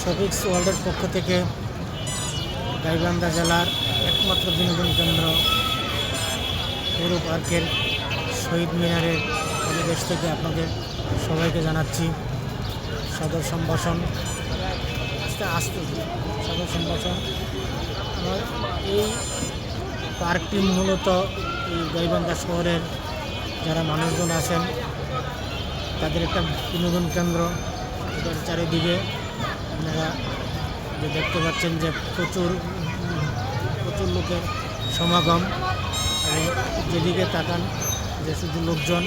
শফিক্স ওয়ার্ল্ডের পক্ষ থেকে গাইবান্ধা জেলার একমাত্র বিনোদন কেন্দ্র পৌর পার্কের শহীদ মিনারের পরিবেশ থেকে আপনাদের সবাইকে জানাচ্ছি সদর সম্ভাষণ। আস্তে সদর সম্ভাষণ। আমার এই পার্কটি মূলত এই গাইবান্ধা শহরের যারা মানুষজন আছেন তাদের একটা বিনোদন কেন্দ্র। এটার চারিদিকে আপনারা যে দেখতে পাচ্ছেন যে প্রচুর লোকের সমাগম, এবং যেদিকে তাকান যে শুধু লোকজন,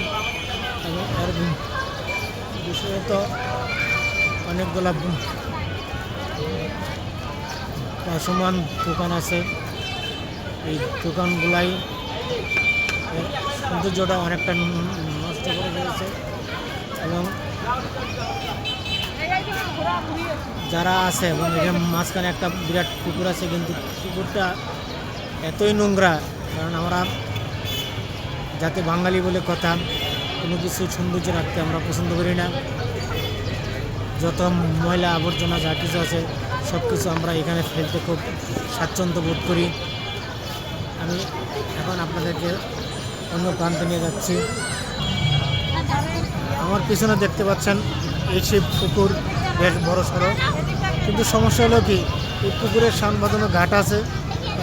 এবং এর বিশেষত অনেকগুলা সমান দোকান আছে। এই দোকানগুলাই সৌন্দর্যটা অনেকটা নষ্ট করে দিয়েছে, এবং যারা আছে এবং এখানে মাঝখানে একটা বিরাট পুকুর আছে, কিন্তু পুকুরটা এতই নোংরা। কারণ আমরা যাতে বাঙালি বলে কথা, কোনো কিছু সৌন্দর্য রাখতে আমরা পছন্দ করি না। যত ময়লা আবর্জনা যা কিছু আছে সব কিছু আমরা এখানে ফেলতে খুব স্বাচ্ছন্দ্য বোধ করি। আমি এখন আপনাদেরকে অন্য প্রান্তে নিয়ে যাচ্ছি। আমার পিছনে দেখতে পাচ্ছেন এই সেই পুকুর বেশ বড় সড়ো, কিন্তু সমস্যা হলো কি, এই পুকুরের সান বাঁধানো ঘাট আছে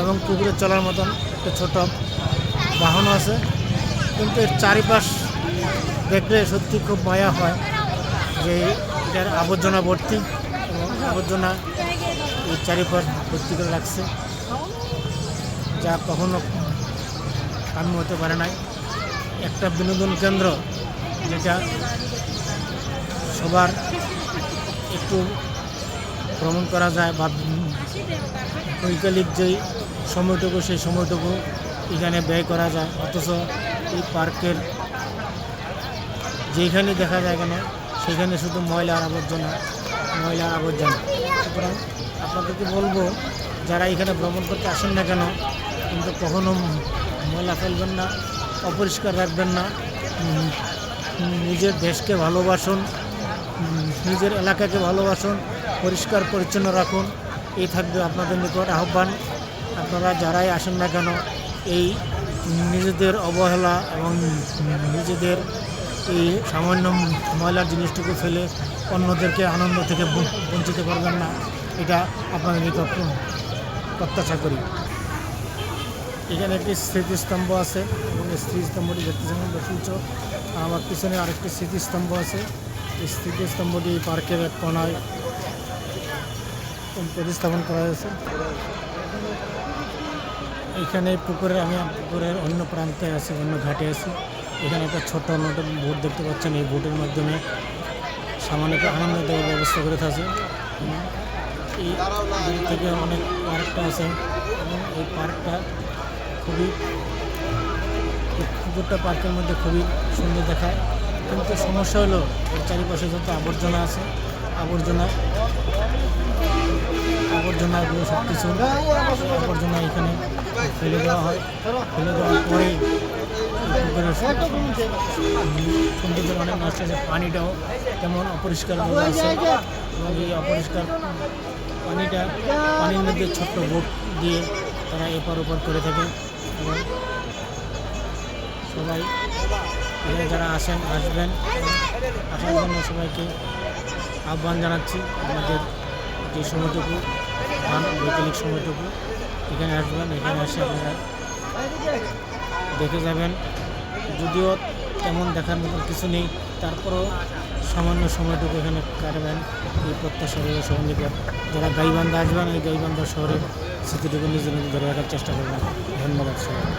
এবং পুকুরে চলার মতন একটা ছোট বাহনও আছে, কিন্তু এর চারিপাশ দেখলে সত্যি খুব মায়া হয় যে এটার আবর্জনা ভর্তি, এবং আবর্জনা এই চারিপাশ ভর্তি করে রাখছে, যা কখনো কাম্য হতে পারে নাই। একটা বিনোদন কেন্দ্র যেটা সবার একটু ভ্রমণ করা যায় বা বৈকালিক যেই সময়টুকু সেই সময়টুকু এখানে ব্যয় করা যায়, অথচ এই পার্কের যেখানে দেখা যায় কেন সেখানে শুধু ময়লা আর আবর্জনা। সুতরাং আপনাদেরকে বলবো, যারা এখানে ভ্রমণ করতে আসেন না কেন, কিন্তু কখনো ময়লা ফেলবেন না, অপরিষ্কার রাখবেন না। নিজের দেশকে ভালোবাসুন, নিজের এলাকাকে ভালোবাসুন, পরিষ্কার পরিচ্ছন্ন রাখুন। এই থাকবে আপনাদের নিকট আহ্বান। আপনারা যারাই আসেন না কেন, এই নিজেদের অবহেলা এবং নিজেদের এই সামান্য ময়লার জিনিসটুকু ফেলে অন্যদেরকে আনন্দ থেকে বঞ্চিত করবেন না, এটা আপনাদের নিকট প্রত্যাশা করি। এখানে একটি স্মৃতিস্তম্ভ আছে, এবং এই স্মৃতিস্তম্ভটি দেখতে যেমন বসুলছ। আমার পিছনে আরেকটি স্মৃতিস্তম্ভ আছে। এই স্মৃতিস্তম্ভটি পার্কের এক কোণায় প্রতিস্থাপন করা হয়েছে। এখানে পুকুরের অন্য প্রান্তে আছে, অন্য ঘাটে আছে। এখানে একটা ছোট বোট দেখতে পাচ্ছেন। এই বোটের মাধ্যমে সামান্য আনন্দ দেওয়ার ব্যবস্থা করে থাকে। এই থেকে অনেক পার্কটা আছে, এবং এই পার্কটা পুকুরটা পার্কের মধ্যে খুবই সুন্দর দেখায়, কিন্তু সমস্যা হলো এর চারিপাশে যত আবর্জনা আছে, আবর্জনাগুলো সব কিছু আবর্জনা এখানে ফেলে দেওয়া হয়। ফেলে দেওয়ার পরেই পুকুরের সৌন্দর্য অনেক নষ্ট হয়েছে। পানিটাও তেমন অপরিষ্কার আছে, এবং এই অপরিষ্কার পানির মধ্যে ছোট্ট বোট দিয়ে তারা এপার ওপার করে থাকে। এবং সবাই এখানে যারা আসবেন, আসার জন্য সবাইকে আহ্বান জানাচ্ছি। আমাদের যে সময়টুকু বৈকালিক সময়টুকু এখানে আসবেন, এখানে এসে আপনারা দেখে যাবেন। যদিও তেমন দেখার মতো কিছু নেই, তারপরেও সামান্য সময়টুকু এখানে কাটবেন, এই প্রত্যাশা সঙ্গে যারা গাইবান্ধা আসবেন, এই গাইবান্ধা শহরের স্মৃতিটুকু নিজের ধরে রাখার চেষ্টা করবেন। ধন্যবাদ সবাই।